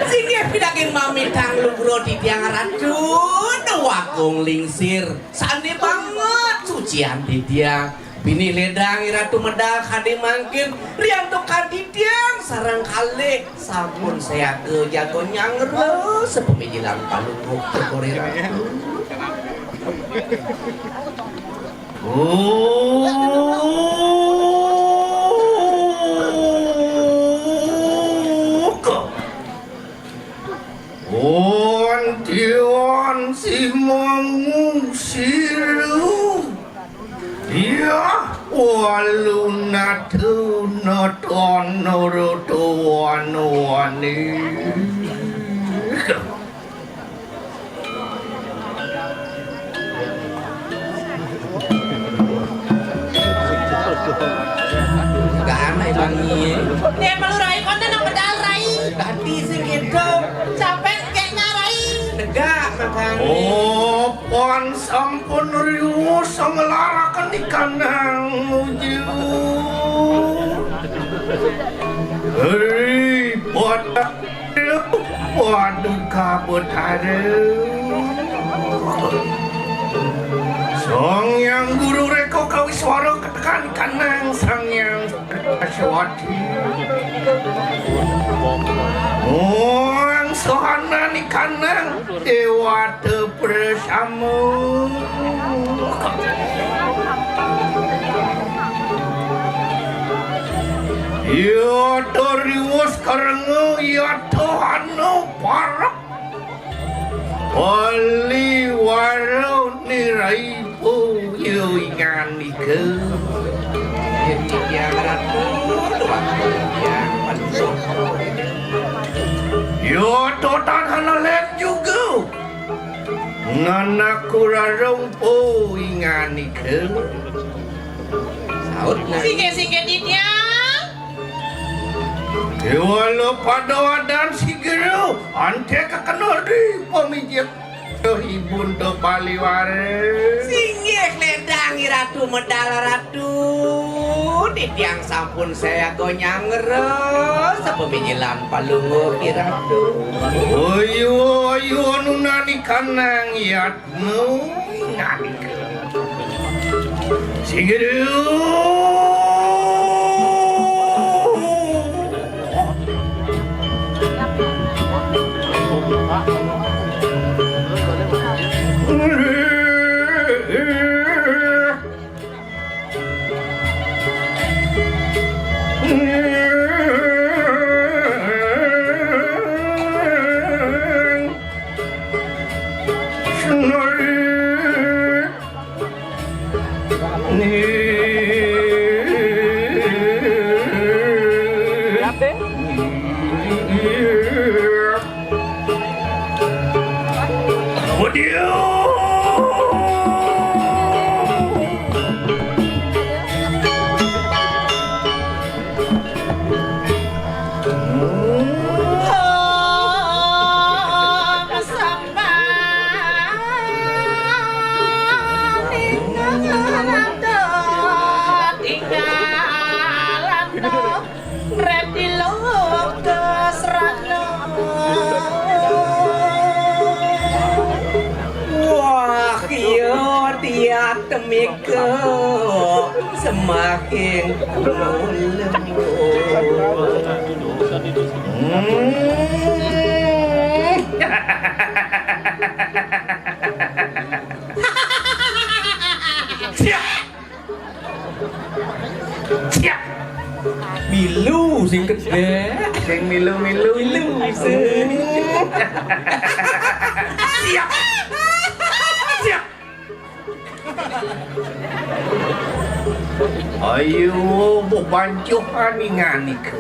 Sige pinaging mamitang lugro di tiang racun wakung lingsir sandi banget sucian di tiang bini ledang iratu medal kade mangkin rianto kadi tiang sarang kali sampun saya ke jago nyangro sepemijilan palunguk terkori ratu Ontion si mengusir ya waluna tu noton norotuan wani gak aneh bangi Nih malu rai konten yang pedal rai. tadi sih gitu Capek kayaknya rai. tegak makan oh pon sampun riu sangelarakan di kandang muju hei waduh kabut Sang yang guru reko kawiswara ketekan kanang sang yang aswati Ang sohana ni kanang dewa te bersama Ya toriwos karengo ya tohano parak Wali waro niraipu yuingan ike jadi tiang ratu wakung tiang palunguk Yo totan hanalet juga Ngana kurarong po ingan ike saut na Sige dia. Walau pada dan sigero ante kakanori pemijit ibun to paliware Singgih ledang ratu medal ratu di tiang sampun saya gonyang ngeres sepemijilan palungo ratu Oyo nunani kanang yatnu ngani sigero wah kiyo tiap temiko semakin Siap. milu sing gede Sing milu-milu sing Siap. Siap. Ayo bobancuhan ingani ke.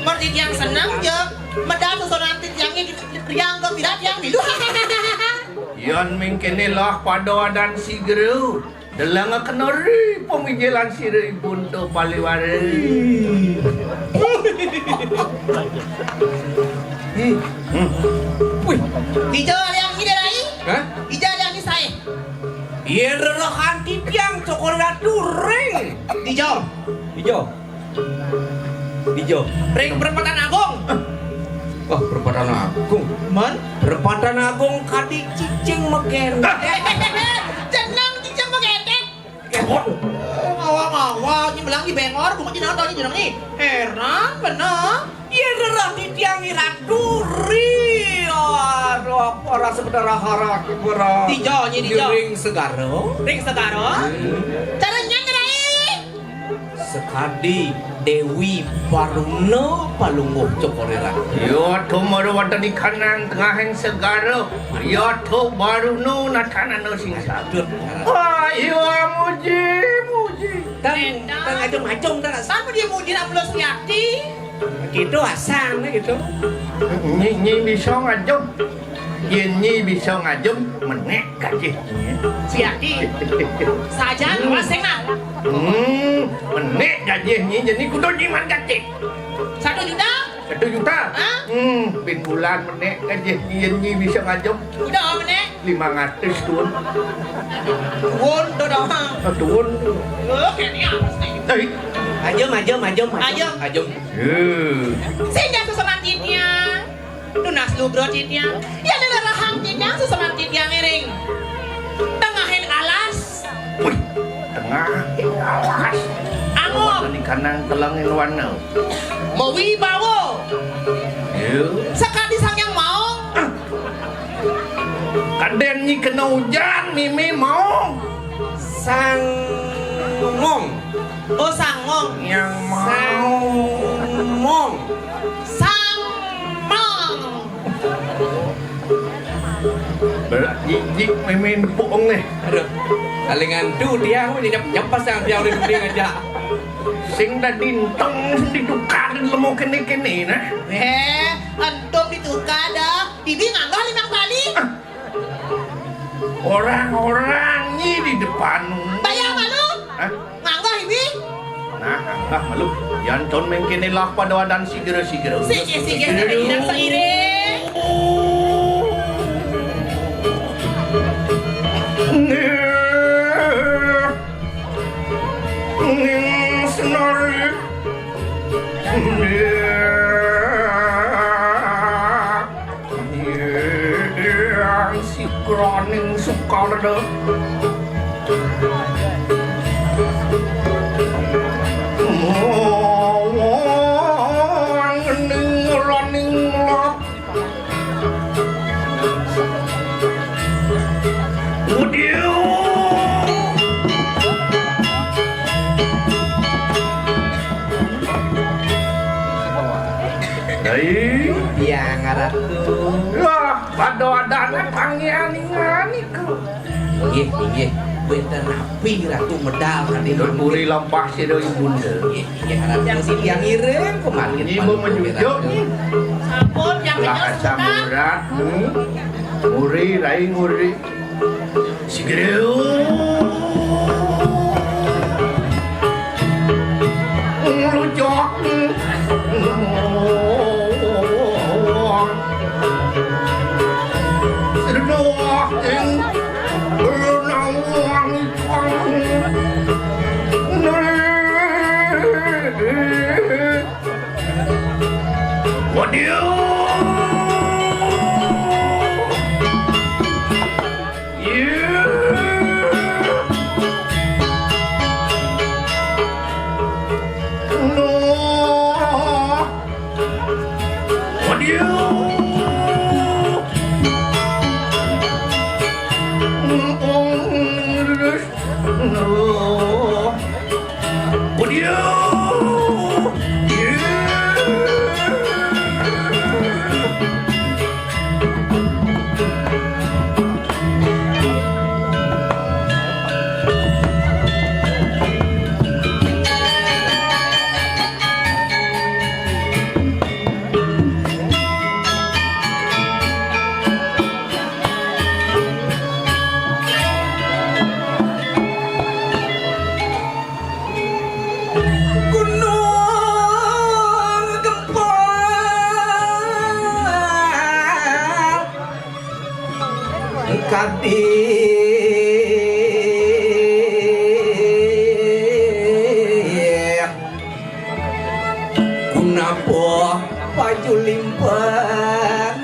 Martit yang senang ya. Medal seseorang yang ini yang gembira yang milu. Yan mingkinilah pada dan sigero. Dalang kenori pemijilan siri buntu paliware. wih Dijual yang ini lagi. hah Dijual yang ini saya. iya rerohan tiang coklat ring Dijual. hijau dijo. Ring perempatan agung. Wah, perempatan agung. Men. Perempatan agung kadi cicing meken. Jenang cicing magedek. Kepot. Ngawang-ngawang ini belang di bengor, gua mau nonton jenang nih. Heran bener. Iya derah di tiang iraturi. Aduh, para sebenarnya harap para. Dijo, nyi dijo. Ring segaro. Ring segaro. Caranya nyerai. Sekadi Dewi Paruna palungguh cokorera. Yo to maru watani kanang tengahen segara. Yo to baru nu natana no singsa. Dut. Ayo muji. Dan macam-macam dan Sama dia muji nak belum siati. gitu asam gitu. Nyi bisa ngajum. Yen nyi bisa ngajum menek gaji. Siati. Saja masing nak. Menek gaji nyi jadi kudu nyi man gaji. 1 juta. 1 juta. Hah? Pin bulan menek gaji yen nyi bisa ngajum Udah mana? 500 tuan. Won dodo. Tuan. Kayaknya apa sih? Eh, Ajum. Sehingga susunan titiang. Tunas lugro titiang. Ya adalah rahang titiang susunan titiang iring. Tengahin alas. wih, tengah awas. Angop. Di kanan telangin warna. Mau wibawo. Sekali sang yang mau. Kaden nyi kena hujan, mimi mau. Sang mong. Oh sangong. Yang Sang mau. mong. Sangmong. Berjijik mimin puong nih. Aduh. Alingan du dia we nyap pasang dia udah dia aja. Sing dah dintong didukarin lemo kene-kene nah. Antum ditukar dah. Bibi nganggah 5 kali. Orang-orang nyi di depan. Bayang malu. Hah? Nganggah Bibi. Nah, anggah malu. Janton mengkene lah pada wadan sigera-sigera. Sige seiring seiring. Senori. Si kroning suka ada. Dia ngaratu. Lah, pada adana pangiani-ngani ku. Nggih. Benten api ratu medal kan di Buri lampah si dari bunda. Nggih, ngaratu si dia ngirim kemarin. Ini mau menjujuk nih. Sampun yang Lah kenyal asam sudah. berat. Muri, rai muri. Sigireu. Ngelujok. Sedoh. napa baju limpan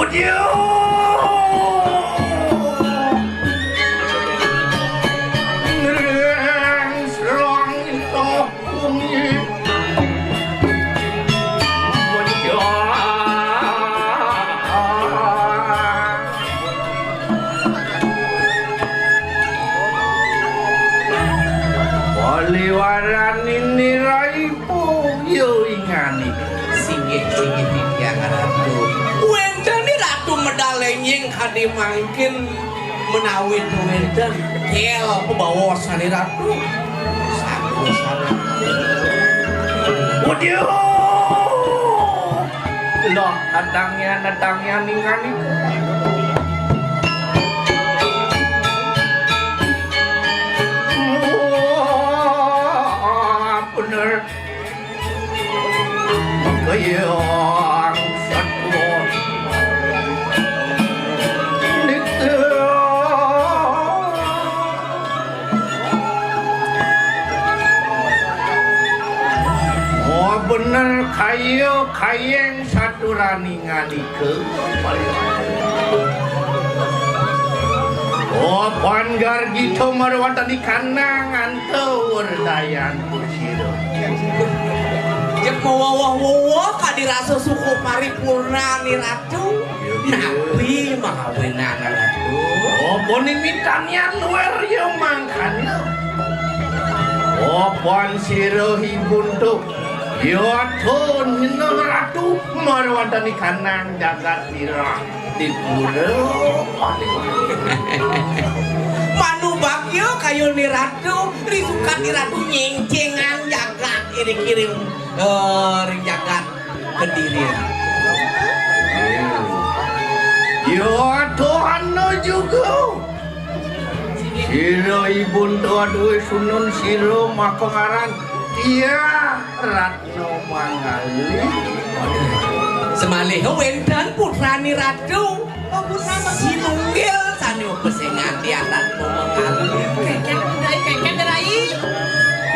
Udio Neng serang itu bumi Waliwaran ini raipu yo ingani singgih tiang ratu wenten ni ratu medalenying kadi mangkin menawi wenten kel pebawasan ni ratu saku Waduh loh nadangnya ningani bener kayang satu itu oh bener kayang satu raningan ke oh panggar gitu marwata di kanangan tawar dayan kursiro Jek wawah kadirasa suku paripurna ni ratu nabi mahawenan ratu oh boning mitanya luar ya mangkana oh pon siro hibuntu yo aton hino ratu marwata di kanang jagat dirah di pura Manu bagyo kayo ni ratu risukan ni ratu nyengcengan jagat kirim ring jagat kediri yo Tuhan no juga siro ibun tua dua sunun siro makongaran dia ratno mangali semalih wenten putrani ratu sinunggil sani pesengan dia ratu mengalih Kengken derai.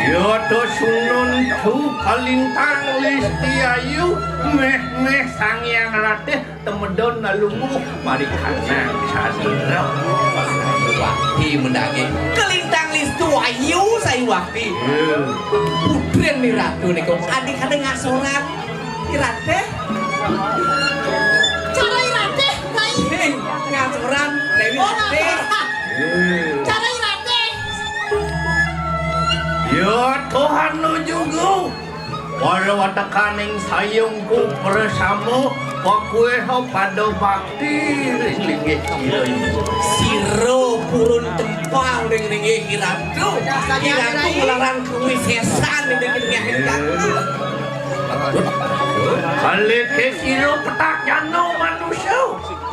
yo to sunun tu kalintang listiayu meh sangyang ratih temedon nalungu mari kanang sadira wakti mendage kelintang listu ayu saya wakti putren ni ratu nih kok adik ada ngasoran irate Cara irate, kai. hei ngasoran dewi Oh, rate cara irate. yo Tuhan no juga para watakaning sayungku bersama pakue ho pada bakti linggih kira siro purun tempang ring iratu iratu melarang kewisesan dengan hendak kali ke siro petak jano manusia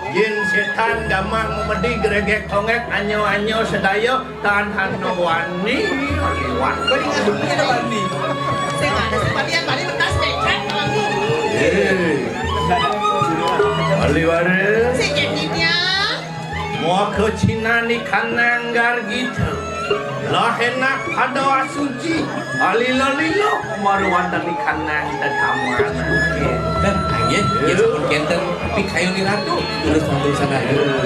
jin setan gamang memedi geregek tongek anyo sedaya tahan no wani liwat Saya nggak ada sepatian balik bekas kengken lagi. Aliware Si kengkennya. mau ke Cina ni kananggar gitu lah enak ada suci alilo marwata ni kanang tetaman dan aja ya sepun kenten tapi kayu ni ratu terus mantul sana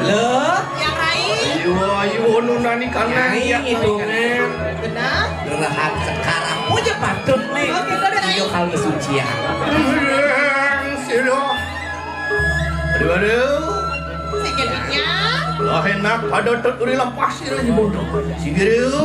lo Yang lain. ayo nuna ni kanang yang itu kan Benar. gerahan sekarang punya patut nih Oke, kita udah video kali kesucian siro aduh Si kengkennya. lah enak ada teruri lepas siro di bodoh sigiru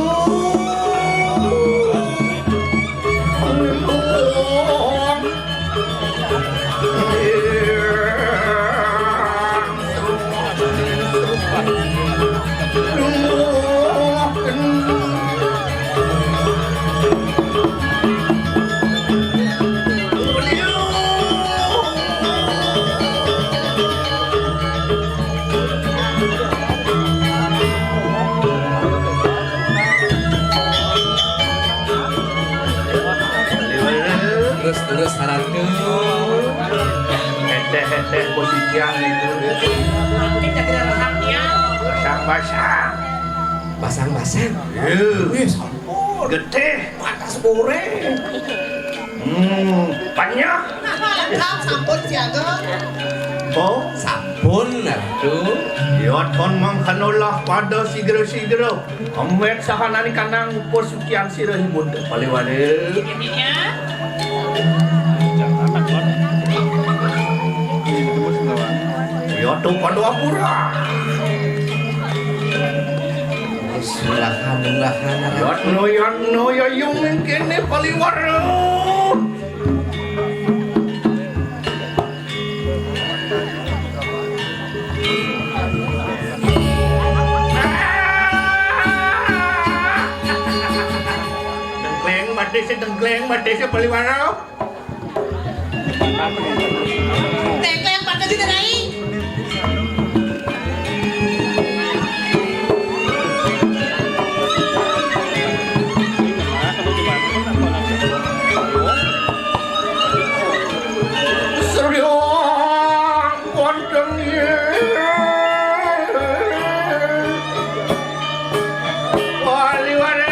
terus saranku Hete posisian itu Kita tidak haknya. basah-basah basang Yuh. wih sampo Gede. Atas pure. Banyak. Lengkap sampun siaga. Oh, Sampun Ratu. ya ton mangkanolah pada sigero-sigero. Amet sahanani kanang posukian sirah ibun paliwale. Ininya. Ya tu pada apura. Silakan. Ya no ya yung kene paliwale. Dengkleng badai paliwara. Tengkleng pada sini nai. Serius kontengnya. Paliwara.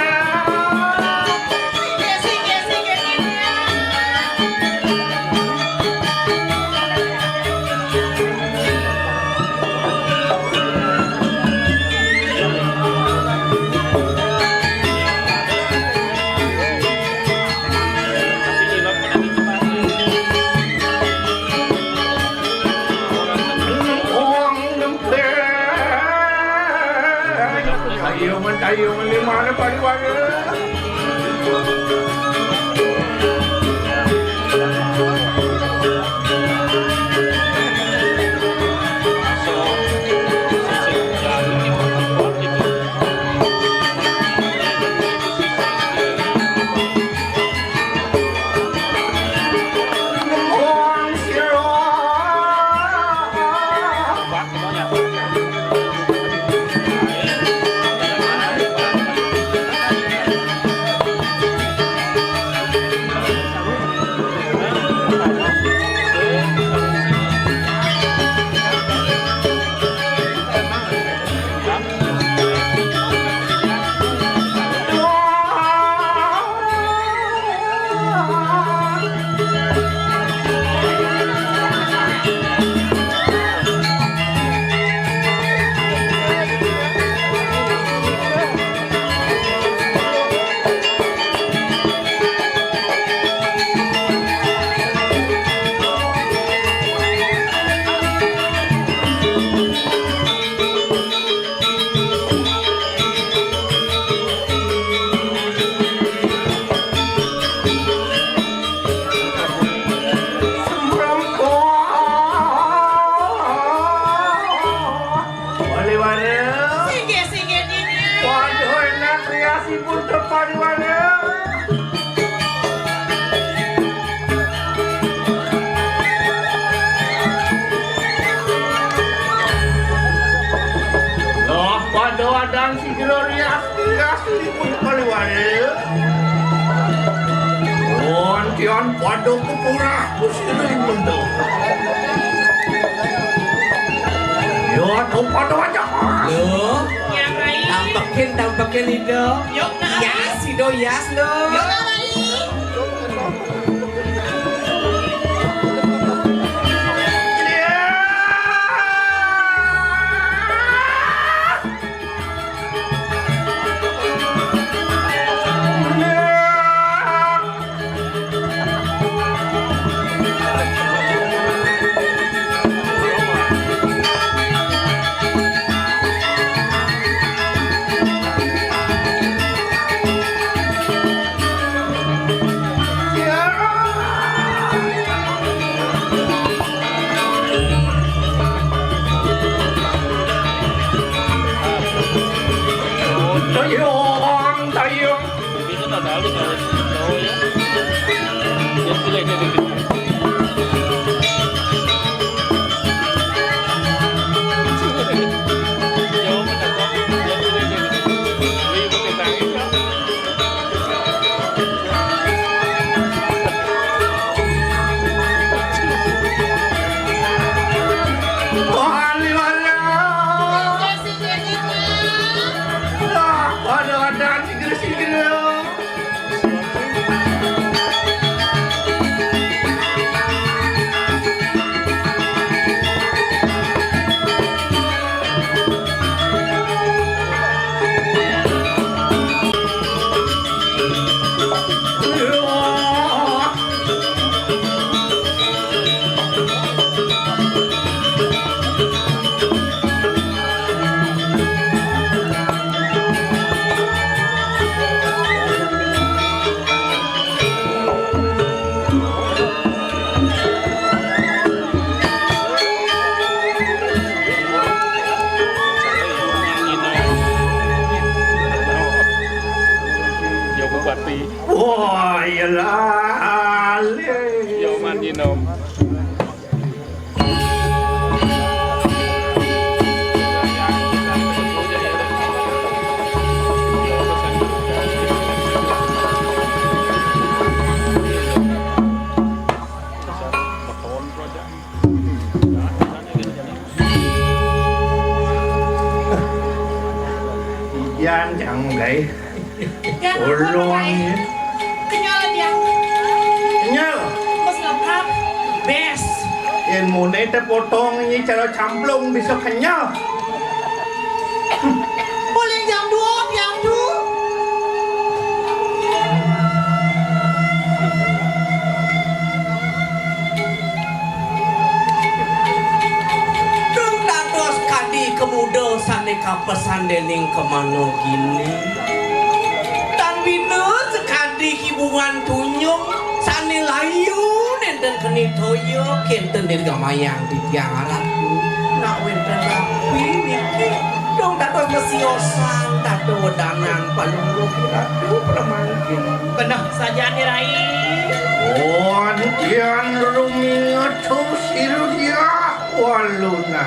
Tayungan di mana paliwara? Ontian pada kepura kusirin benda. Ya tu pada wajah. Loh, Yang lain. tampakin itu. Yuk nai. Yas, Ido yas lo. Yuk nai. Bupati. Wah, iyalah. Yo mandi nom. Yan chẳng gãy. Ya, Ulung. kenyal dia. Nyal. Mas lengkap. Best. Ilmu ini terpotong ini cara camplung bisa kenyal. Boleh jam 2, jam 2. Dung dados kadi kemuda saneka pesan dening kemano gini. Dan bina sekadi hibungan tunyung sane layu nenten keni toyo kenten dirgamayang di tiang aratu. Nak wenten rapi niki. Dung dados mesiosan dado wedangan palungruh ratu pramangkin. Benar saja nih Rai. Wan tian rumingat tu siru dia waluna.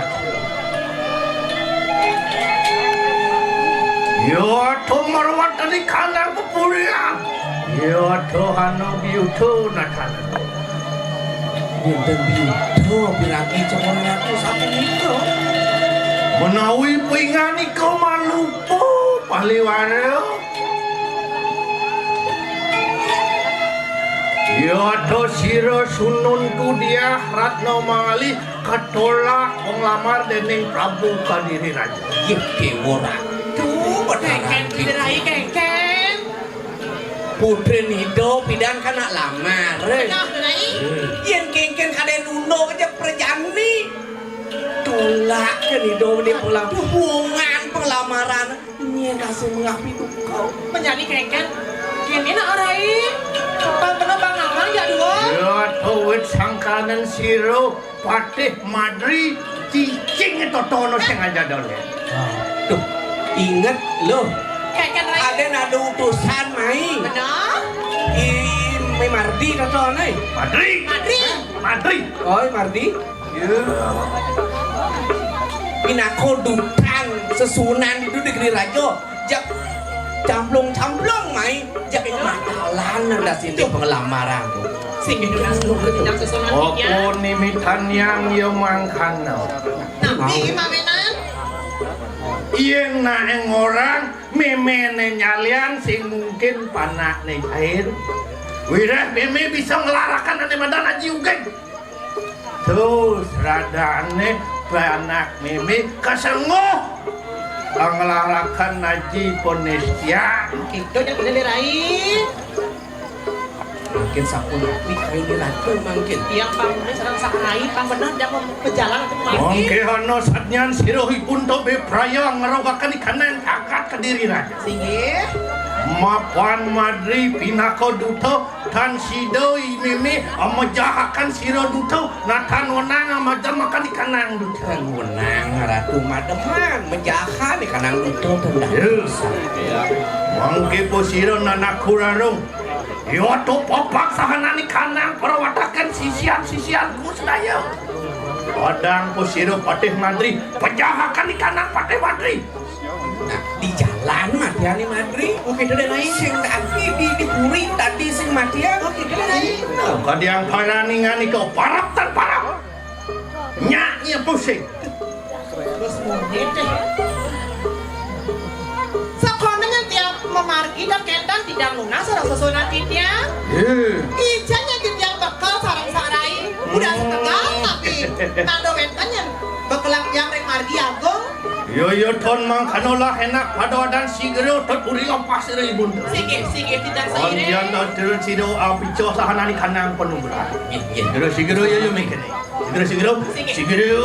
Yo to marwat tadi kandang kepuria. Yo to hanu biutu natana. Nenten biutu biragi cokon ratu satu niko. Menawi pingani kau malupo pahliwana. Yoto siro sunun ku dia Ratno Mangali katolak penglamar dening Prabu Kadiri Raja. Yeke orang tuh Kengken beneran Rai kengken. Putri Nido pidan kana lamar. Benar Rai. Yen kengken kade nuno aja perjani. Tolak ke Nido di pulang hubungan penglamaran. Ini kasih mengapi kau. Menjadi kengken. Ini nak Rai. Benar bang Aman ya dua. Yoto wit sangkanan siro patih madri cicing itu tono sengaja dole. Tuh, inget loh. Kengken Rai. Ada nada utusan mai. Benar. Mai Mardi kata nai. Madri, Madri. Madri. Oi Mardi. Pinako dutan sesunan itu di Geri Rajo. Jak camplung mai. Jak matalan ada sini pengelamaran tuh. Sing Indonesia seluruh tidak sesuatu Opo nimitan yang yo mangkana. Nah, ini gimana? Yen naeng orang memene nyalian sing mungkin panak nih air. Wirah meme bisa ngelarakan ane madana jiugen. Terus rada aneh panak meme kasengoh. Ngelarakan Naji Ponestia. Itu yang benar Rai. Mungkin sapun api kali ini ratu mungkin. Yang panggung serang sakrai, pang benar yang mau berjalan untuk lagi. Mungkin hano satnyan sirohipun to bepraya ngerogakan ikanan kakak Kediri Raja. Singgih. Mapan Madri pinako duto tan sidoi meme amajahakan siro duto natan wenang amajar makan ikanang duto. Kan menang ratu mademan menjahat di kanang itu tendang. Mangke po siro nanakurarong. Yo to popak sahanan ikanang perawatakan sisian kusdaya. Padang po siro patih Madri pejahakan ikanang patih Madri. Nah, di jalan matian Madri. Oke, udah naik sing tadi di puri tadi sing matian. Oke, udah naik. Kadiang paraningan ikaw parap tan parap. Nya pusing. Terus mungkin deh. Sekonanya tiap memargi dan kendang tidak lunas sarang susunan kitnya. Ijanya yang bekal sarang sarai. Udah setengah tapi nando wentanya bekelang yang rek margi agung. Yo ton mang kanolah enak pada dan sigero tot uri lepas dari ibun. Sige tidak Ondian saire. tot terus sido apico sahanan kanang penuh berat. Yen Sigero yo mikir. Sigero.